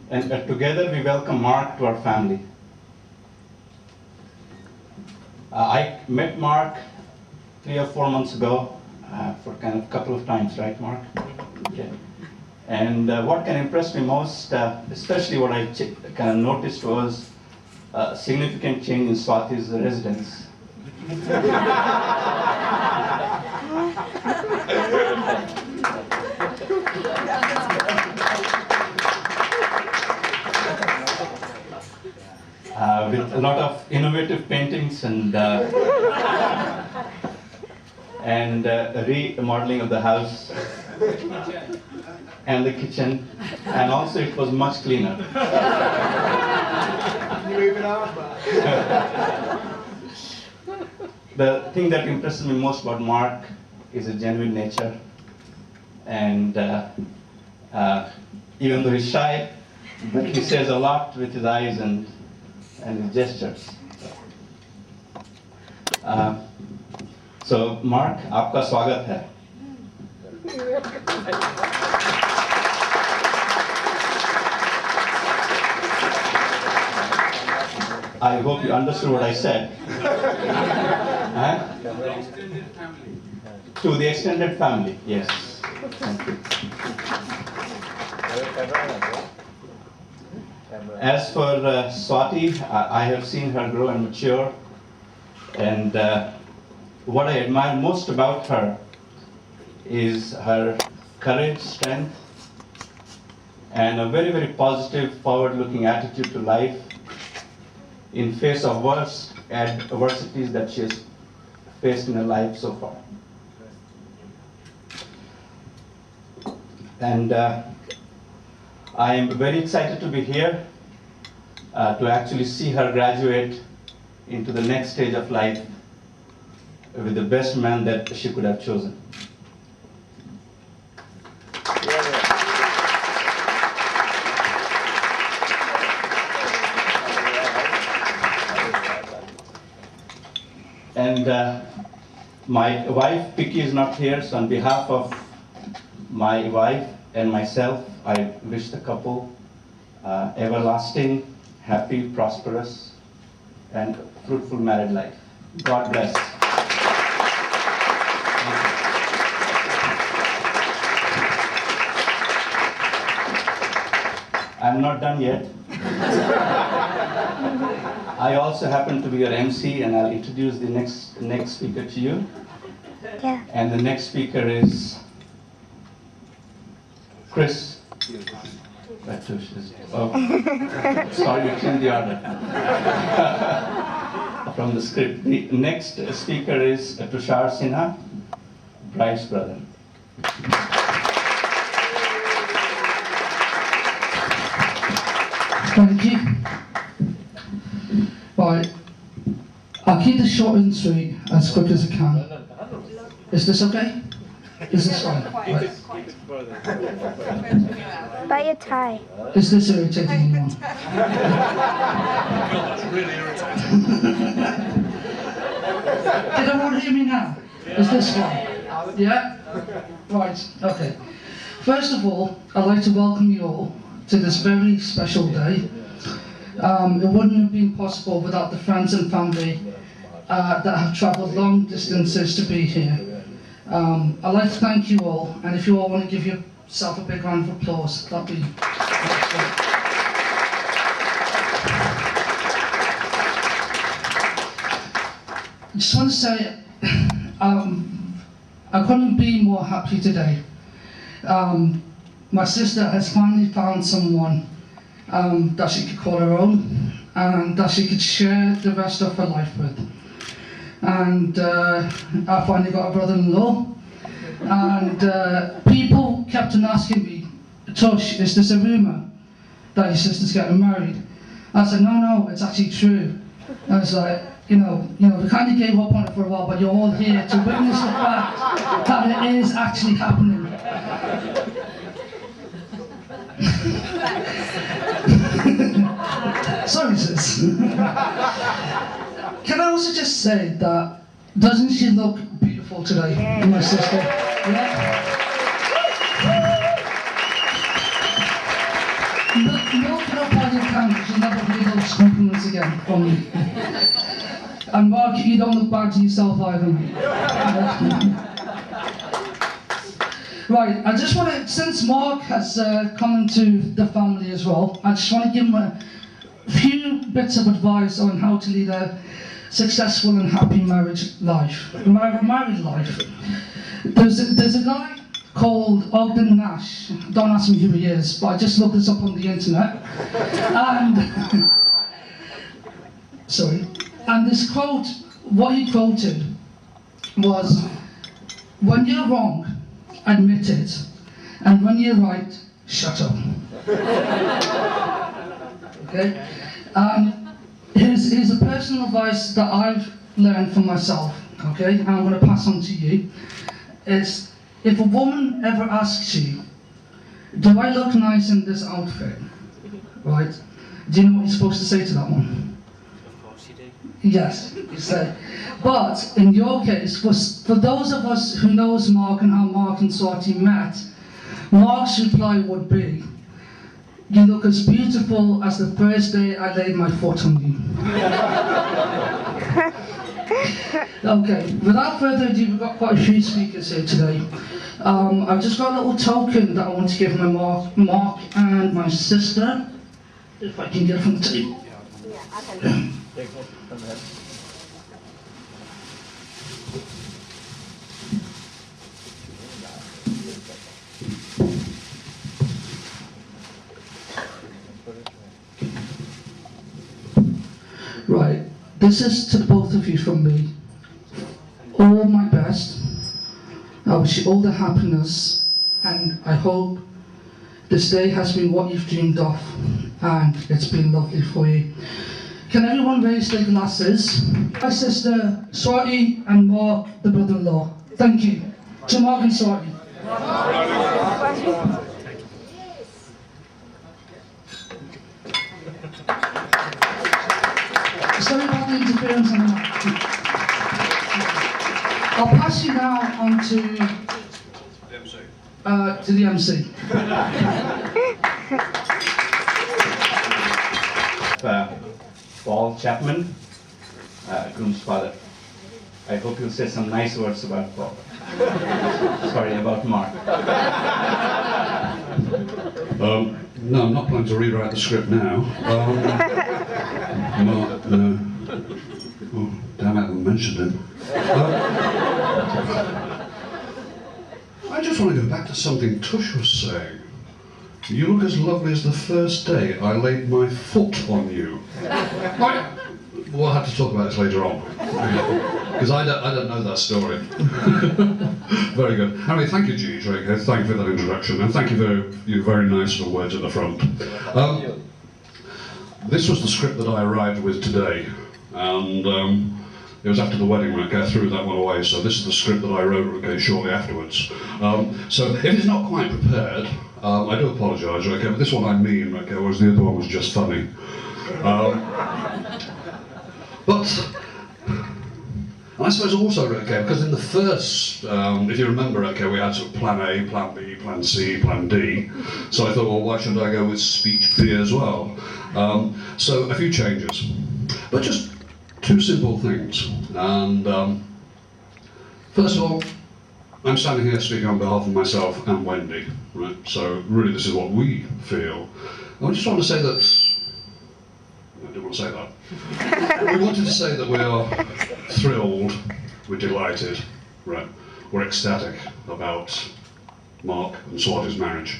And together we welcome Mark to our family. I met Mark 3 or 4 months ago for kind of a couple of times, right, Mark? Okay. And what can impress me most, especially what I kind of noticed, was a significant change in Swati's residence. With a lot of innovative paintings and remodeling of the house and the kitchen, and also it was much cleaner. The thing that impresses me most about Mark is his genuine nature, and even though he's shy, but he says a lot with his eyes and his gestures. So Mark, आपका स्वागत है. I hope you understood what I said. To the extended family, yes. Thank you. As for Swati, I have seen her grow and mature, and what I admire most about her is her courage, strength, and a very, very positive, forward-looking attitude to life in face of worst adversities that she has faced in her life so far. And I am very excited to be here to actually see her graduate into the next stage of life with the best man that she could have chosen. And my wife, Picky, is not here, so on behalf of my wife and myself, I wish the couple everlasting, happy, prosperous, and fruitful married life. God bless. I'm not done yet. I also happen to be your MC, and I'll introduce the next speaker to you. Yeah. And the next speaker is Chris. Oh, sorry, you changed the order from the script. The next speaker is Tushar Sinha, Bryce's brother. Thank you. Right, I'll keep this short and sweet as quick as I can. Is this okay? Is this fine? Right. Buy a tie. Is this irritating anyone? Really irritating. Did everyone hear me now? Is this fine? Yeah? Right, okay. First of all, I'd like to welcome you all to this very special day. It wouldn't have been possible without the friends and family that have travelled long distances to be here. I'd like to thank you all, and if you all want to give yourself a big round of applause, that'd be great. I just want to say, I couldn't be more happy today. My sister has finally found someone that she could call her own and that she could share the rest of her life with. And I finally got a brother-in-law, and people kept on asking me, Tush, is this a rumour that your sister's getting married? I said, no, it's actually true. I was like, we kind of gave up on it for a while, but you're all here to witness the fact that it is actually happening. Sorry, sis. Can I also just say that, doesn't she look beautiful today, my sister? Yeah? No, put up on your account, because you'll never hear those compliments again from me. And Mark, you don't look bad to yourself either, mate. Right, I just want to, since Mark has come into the family as well, I just want to give him a few bits of advice on how to lead a successful and happy marriage life. Married life. There's a guy called Ogden Nash. Don't ask me who he is, but I just looked this up on the internet. And sorry. And this quote, what he quoted was, "When you're wrong, admit it, and when you're right, shut up." Okay? Here's a personal advice that I've learned from myself, okay, and I'm going to pass on to you. Is, if a woman ever asks you, "Do I look nice in this outfit?" Right? Do you know what you're supposed to say to that one? Yes, you say. But in your case, for those of us who knows Mark and how Mark and Swati met, Mark's reply would be, "You look as beautiful as the first day I laid my foot on you." Okay, without further ado, we've got quite a few speakers here today. I've just got a little token that I want to give my Mark and my sister, if I can get it from the table. Right, this is to both of you from me. All my best. I wish you all the happiness, and I hope this day has been what you've dreamed of, and it's been lovely for you. Can everyone raise their glasses? My sister Swati and Mark, the brother-in-law. Thank you. To Mark and Swati. Sorry about the interference on that. I'll pass you now on to the MC. Paul Chapman, groom's father. I hope you'll say some nice words about Paul. Sorry, about Mark. No, I'm not planning to rewrite the script now. Mark, no. Oh, damn it, I haven't mentioned him. I just want to go back to something Tush was saying. You look as lovely as the first day I laid my foot on you. We'll have to talk about this later on, because I don't know that story. Very good. Anyway, thank you, G. Draco. Thank you for that introduction, and thank you for your very nice little words at the front. This was the script that I arrived with today, and it was after the wedding when I threw that one away, so this is the script that I wrote shortly afterwards. So if it's not quite prepared, I do apologise, okay, but this one I mean, okay, whereas the other one was just funny. But I suppose also, okay, because in the first, if you remember, okay, we had sort of plan A, plan B, plan C, plan D. So I thought, well, why shouldn't I go with speech B as well? So a few changes, but just two simple things. And first of all, I'm standing here speaking on behalf of myself and Wendy, right? So really, this is what we feel. I just want to say that. I didn't want to say that. We wanted to say that we are thrilled, we're delighted, right? We're ecstatic about Mark and Swati's marriage.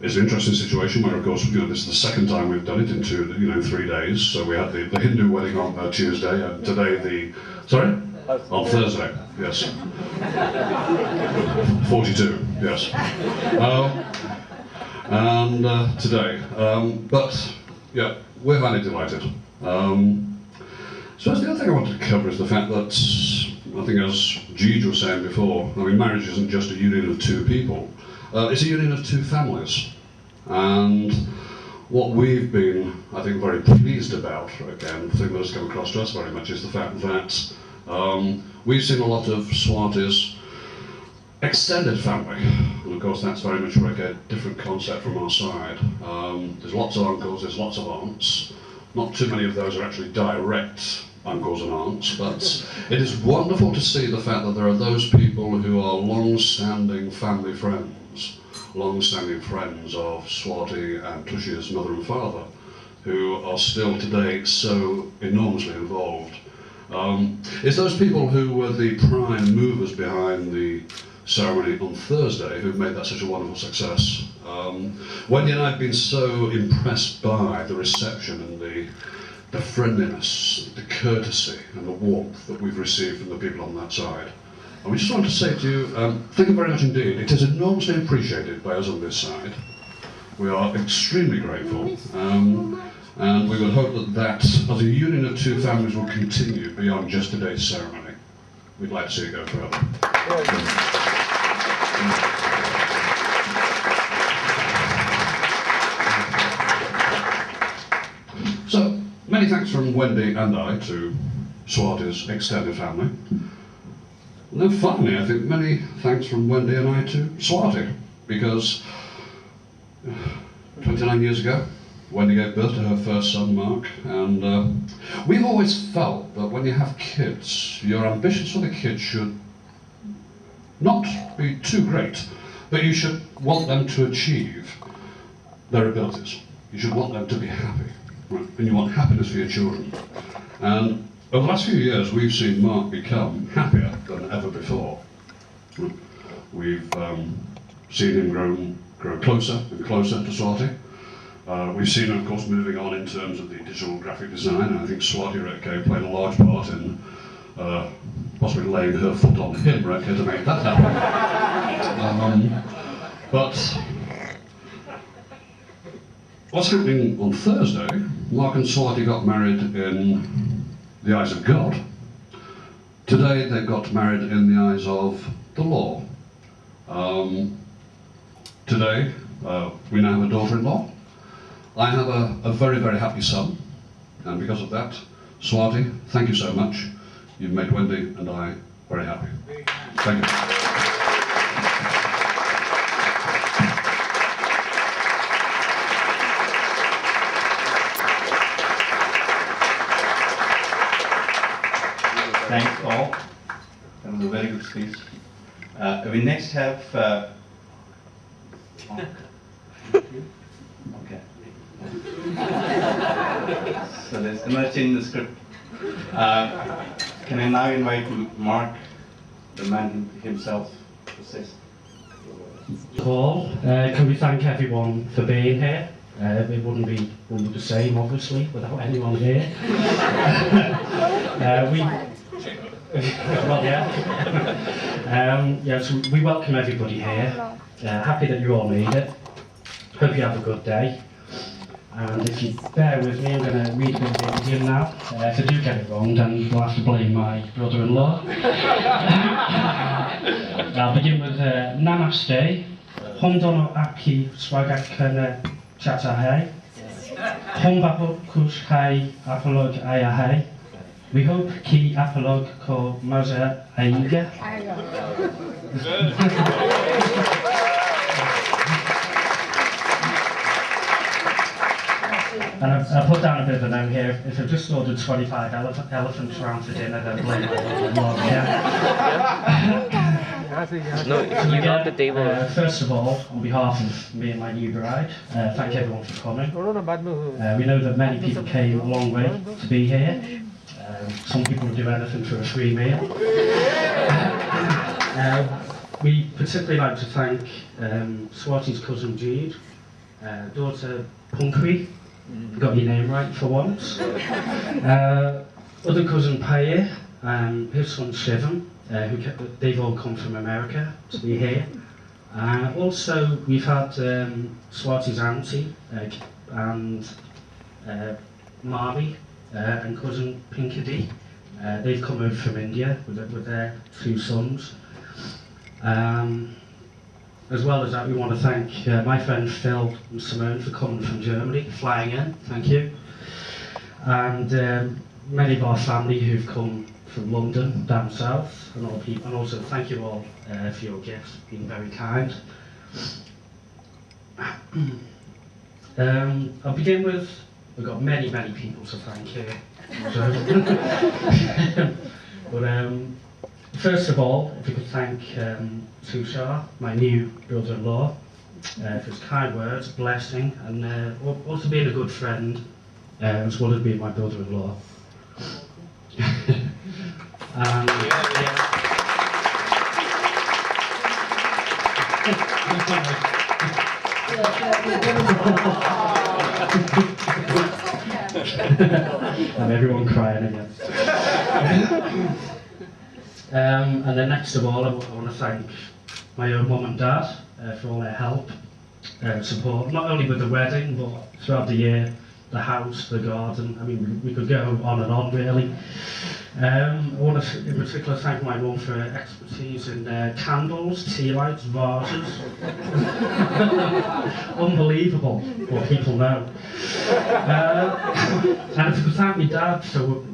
It's an interesting situation where, of course, this is the second time we've done it in 3 days. So we had the Hindu wedding on Tuesday, and today on Thursday, yes. 42, yes. And today, but yeah, we're highly delighted. So the other thing I wanted to cover is the fact that, I think as Gigi was saying before, I mean, marriage isn't just a union of two people, it's a union of two families. And what we've been, I think, very pleased about, again, the thing that has come across to us very much is the fact that we've seen a lot of Swati's extended family. And of course, that's very much like a different concept from our side. There's lots of uncles, there's lots of aunts. Not too many of those are actually direct uncles and aunts, but it is wonderful to see the fact that there are those people who are long-standing family friends, long-standing friends of Swati and Tushia's mother and father, who are still today so enormously involved. It's those people who were the prime movers behind the ceremony on Thursday who made that such a wonderful success. Wendy and I have been so impressed by the reception and the friendliness, the courtesy and the warmth that we've received from the people on that side. And we just want to say to you, thank you very much indeed. It is enormously appreciated by us on this side. We are extremely grateful, and we would hope that as a union of two families will continue beyond just today's ceremony. We'd like to see it go further. So, many thanks from Wendy and I to Swati's extended family. And then finally, I think many thanks from Wendy and I to Swati, because 29 years ago, Wendy gave birth to her first son, Mark, and we've always felt that when you have kids, your ambitions for the kids should not be too great, but you should want them to achieve their abilities. You should want them to be happy, right? And you want happiness for your children. And over the last few years, we've seen Mark become happier than ever before. Right? We've seen him grow closer and closer to Swati. We've seen him, of course, moving on in terms of the digital graphic design, and I think Swati Retke played a large part in possibly laying her foot on him, Retke, to make that happen. But what's happening on Thursday, Mark and Swati got married in the eyes of God. Today they got married in the eyes of the law. Today we now have a daughter-in-law. I have a very, very happy son, and because of that, Swati, thank you so much. You've made Wendy and I very happy. Thank you. Thanks all. That was a very good speech. We next have. Okay. So there's another change in the script. Can I now invite Mark, the man himself, to say something? Paul, can we thank everyone for being here? It wouldn't be the same, obviously, without anyone here. Well, yeah. So we welcome everybody here. Happy that you all made it. Hope you have a good day. And if you bear with me, I'm going to read a bit of Indian now. If I do get it wrong, then you'll have to blame my brother-in-law. I'll begin with Namaste. Hondono Aki Swagat Kana Chatahay. Hombapot Kush Hai Apolog Ayahai. We hope ki apolog ko maza aiga. And I put down a bit of a note here. If I've just ordered 25 elephants round for dinner, then blame my mother-in-law. No, you got the table. First of all, on behalf of me and my new bride, thank everyone for coming. We know that many people came a long way to be here. Some people would do anything for a free meal. We particularly like to thank Swati's cousin Jude, daughter Punkri, got your name right for once, other cousin Paye, his son Shivam, they've all come from America to be here. Also, we've had Swati's auntie and Marvi and cousin Pinkady. They've come over from India with their two sons. As well as that, we want to thank my friend Phil and Simone for coming from Germany, flying in, thank you. And many of our family who've come from London, down south, and all people. And also thank you all for your gifts, being very kind. I'll begin with, we've got many people to thank here. So, but first of all, if we could thank Tushar, my new brother-in-law, for his kind words, blessing, and also being a good friend, as well as being my brother-in-law. And, and everyone crying again. And then next of all, I want to thank my own mum and dad for all their help and support, not only with the wedding, but throughout the year, the house, the garden. I mean, we could go on and on, really. I want to, in particular, thank my mum for her expertise in candles, tea lights, vases. Unbelievable, what people know. And if you could thank my dad, so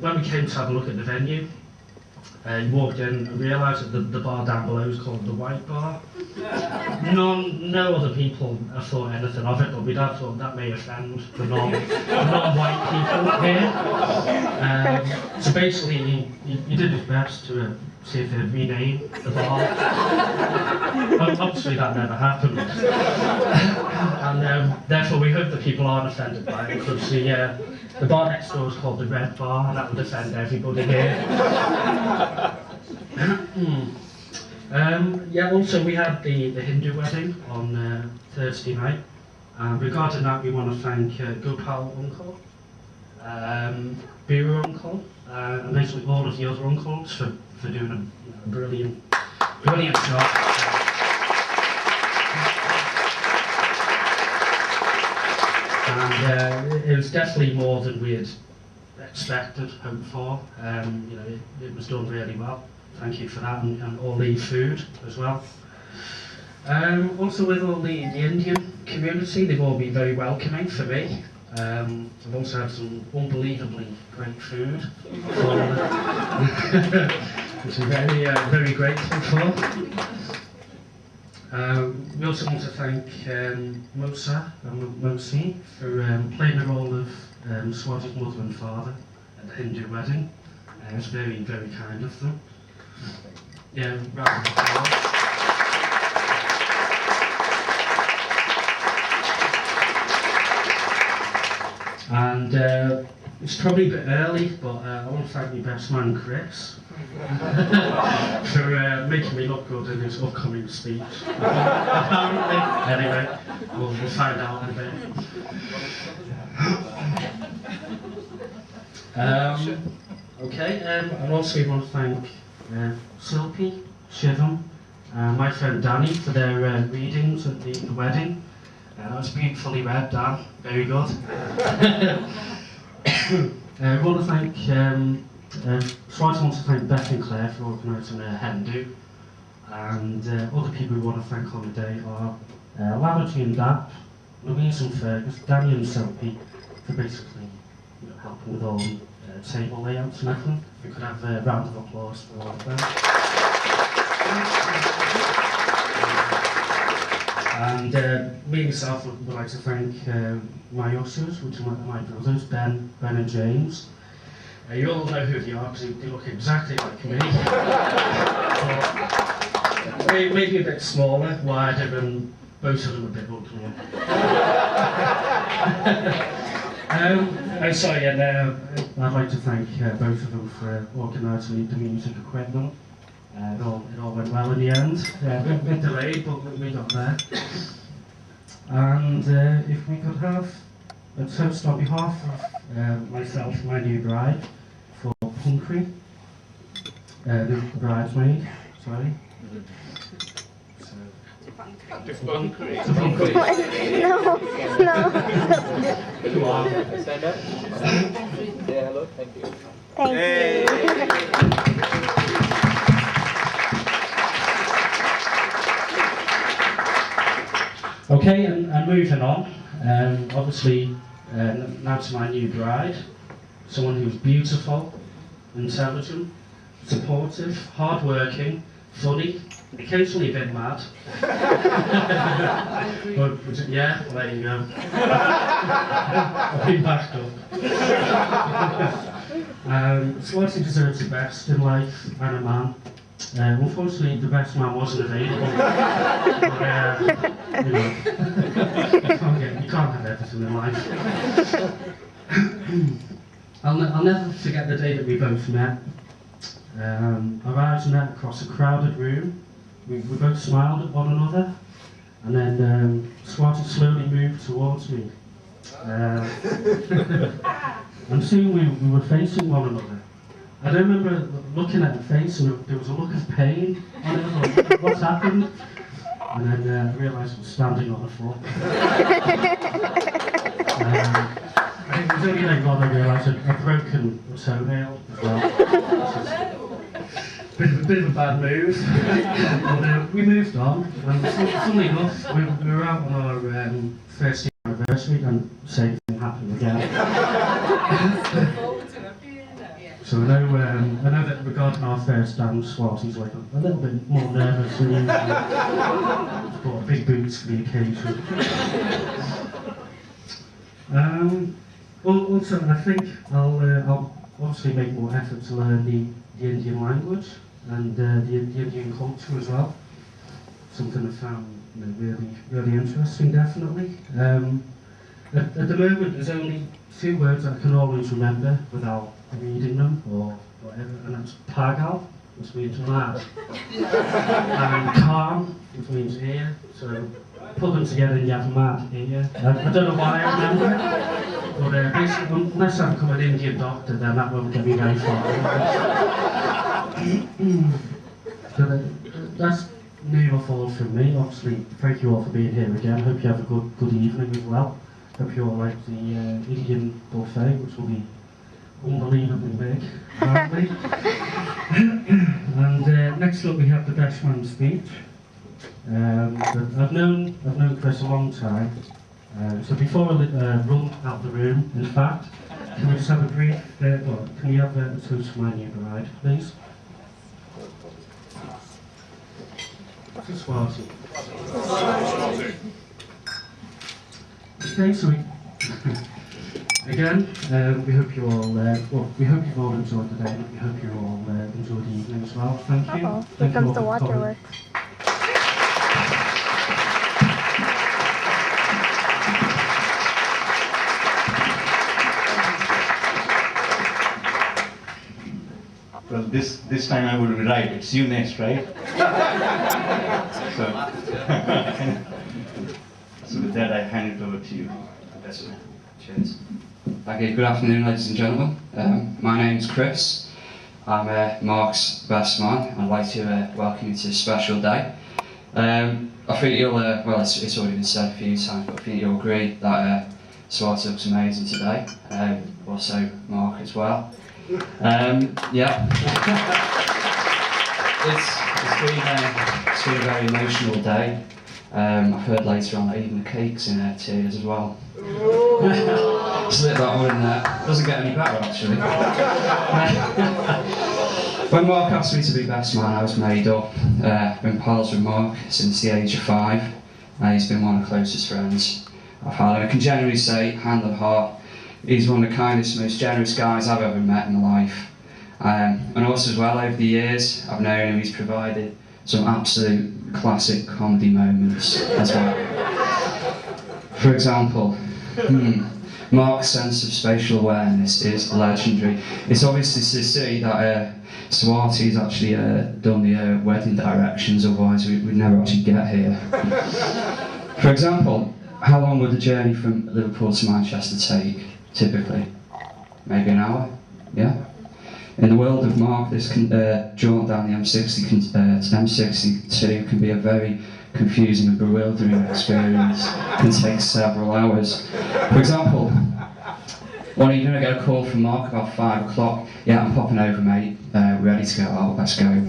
when we came to have a look at the venue, you walked in and realised that the bar down below is called the White Bar. No other people have thought anything of it, but my dad thought that may offend the non-white people here. So basically, he did his best to see if they'd rename the bar. Obviously that never happened. And therefore we hope that people aren't offended by it, because the bar next door is called the Red Bar, and that would offend everybody here. Also we had the Hindu wedding on Thursday night. Regarding that, we want to thank Gopal Uncle, Buru Uncle, and basically all of the other uncles for doing a brilliant job. And it was definitely more than we had expected, hoped for. It was done really well. Thank you for that, and all the food as well. Also with all the Indian community, they've all been very welcoming for me. I've also had some unbelievably great food, which I'm very grateful for. We also want to thank Mosa and Mosi for playing the role of Swati's mother and father at the Hindu wedding. It was very kind of them. Yeah, round of applause. And it's probably a bit early, but I want to thank my best man Chris for making me look good in his upcoming speech. Apparently, anyway, we'll find out in a bit. And also we want to thank Silpi, Shivam, my friend Danny for their readings at the wedding. That was beautifully read, Dan. Very good. We want to thank, so I want to thank Beth and Claire for organising a hen do. And other people we want to thank on the day are Laverty and Dap, Louise and Fergus, Danny and Silpi for basically helping with all the table layouts and everything. We could have a round of applause for all of them. And me myself would like to thank my ushers, which are my brothers, Ben and James. You all know who they are because they look exactly like me. Maybe a bit smaller, wider, and both of them a bit uglier. I'd like to thank both of them for organising the music equipment. It all went well in the end. A bit delayed, but we got there. And if we could have a toast on behalf of myself and my new bride for Punkery, the bridesmaid, sorry. Defunkery. No. Come on. Stand up. Say hello. Thank you. Thank you. Okay, and moving on, obviously now to my new bride, someone who's beautiful, intelligent, supportive, hardworking, funny, occasionally a bit mad. But yeah, there you go. I've been backed up. Swarty deserves the best in life and a man. Unfortunately, the best man wasn't available. But, you know, you can't have everything in life. I'll never forget the day that we both met. Our eyes met across a crowded room. We both smiled at one another, and then Swarty slowly moved towards me. And soon we were facing one another. I don't remember looking at the face, and there was a look of pain on it, like, what's happened? And then I realised I was standing on the floor. I think it was only later on I realised I'd broken a toenail as well. Bit of a bad move. But we moved on, and funnily enough, we were out on our first year anniversary, and the same thing happened again. So I know that regarding our first dance, Swarty's like a little bit more nervous than usual. Bought big boots for the occasion. Also, I think I'll obviously make more effort to learn the Indian language and the Indian culture as well. Something I found really interesting, definitely. At the moment, there's only 2 words I can always remember without reading them or whatever, and that's pagal, which means lad, and calm, which means ear. So put them together and you have mad ear. I don't know why I remember it, but basically, unless I become an Indian doctor, then that won't get me very far. So that's new or fall from me. Obviously, thank you all for being here again. Hope you have a good evening as well. Hope you all like the Indian buffet, which will be unbelievably big, apparently. And next up we have the best man speech. I've known Chris a long time. So before I run out the room, in fact, can we just have a brief, can we have a toast for my new bride, please? For Swarty. Okay, so again, we hope you all, we hope you've all enjoyed the day, and we hope you all enjoyed the evening as well. Thank you. Uh-oh, here Thank you all comes the for coming. waterworks. Well, this time I will be right. It's you next, right? So with that, I hand it over to you. Best man. Cheers. Okay, good afternoon, ladies and gentlemen. My name's Chris. I'm Mark's best man. I'd like to welcome you to this special day. I think you'll, well, it's already been said a few times, but I think you'll agree that Swarty looks amazing today. Also, Mark as well. Yeah. It's been a very emotional day. I've heard later on that even the cake's in tears as well. Slip that one in there. Doesn't get any better actually. When Mark asked me to be best man, I was made up. Been pals with Mark since the age of 5. He's been one of the closest friends I've had. And I can generally say, hand on heart, he's one of the kindest, most generous guys I've ever met in my life. And also as well, over the years, I've known him, he's provided some absolute classic comedy moments as well. For example, Mark's sense of spatial awareness is legendary. It's obvious to see that Swarty's actually done the wedding directions, otherwise we'd never actually get here. For example, how long would the journey from Liverpool to Manchester take, typically? Maybe an hour? Yeah? In the world of Mark, this jaunt down the M62 can be a very confusing and bewildering experience. It can take several hours. For example, one evening I get a call from Mark about 5 o'clock. Yeah, I'm popping over, mate. We're ready to go out, let's go.